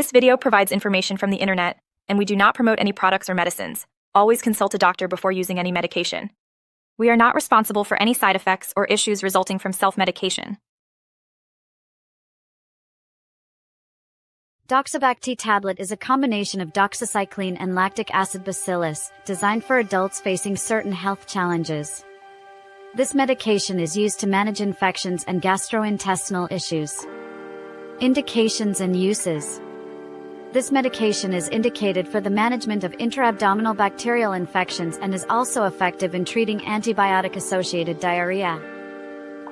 This video provides information from the internet, and we do not promote any products or medicines. Always consult a doctor before using any medication. We are not responsible for any side effects or issues resulting from self-medication. Doxyvac T Tablet is a combination of doxycycline and lactic acid bacillus, designed for adults facing certain health challenges. This medication is used to manage infections and gastrointestinal issues. Indications and uses. This medication is indicated for the management of intra-abdominal bacterial infections and is also effective in treating antibiotic-associated diarrhea.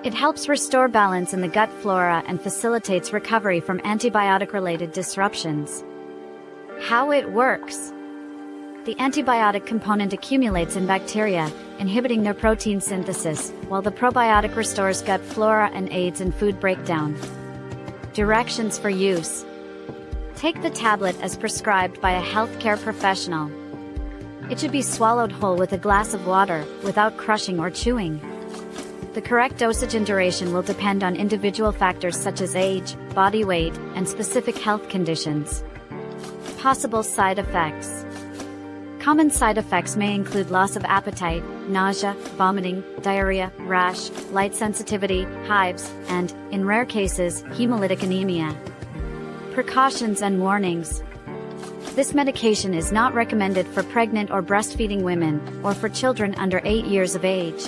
It helps restore balance in the gut flora and facilitates recovery from antibiotic-related disruptions. How it works. The antibiotic component accumulates in bacteria, inhibiting their protein synthesis, while the probiotic restores gut flora and aids in food breakdown. Directions for use. Take the tablet as prescribed by a healthcare professional. It should be swallowed whole with a glass of water, without crushing or chewing. The correct dosage and duration will depend on individual factors such as age, body weight, and specific health conditions. Possible side effects. Common side effects may include loss of appetite, nausea, vomiting, diarrhea, rash, light sensitivity, hives, and, in rare cases, hemolytic anemia. Precautions and warnings. This medication is not recommended for pregnant or breastfeeding women, or for children under 8 years of age.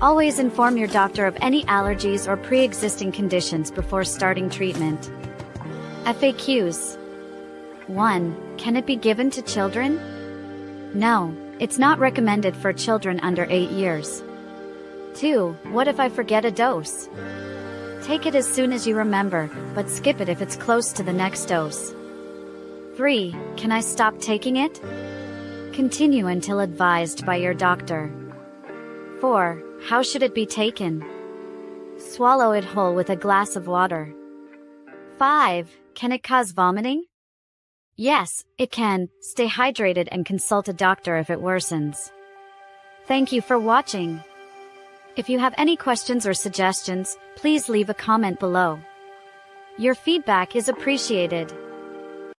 Always inform your doctor of any allergies or pre-existing conditions before starting treatment. FAQs. 1. Can it be given to children? No, it's not recommended for children under 8 years. 2. What if I forget a dose? Take it as soon as you remember, but skip it if it's close to the next dose. 3. Can I stop taking it? Continue until advised by your doctor. 4. How should it be taken? Swallow it whole with a glass of water. 5. Can it cause vomiting? Yes, it can. Stay hydrated and consult a doctor if it worsens. Thank you for watching. If you have any questions or suggestions, please leave a comment below. Your feedback is appreciated.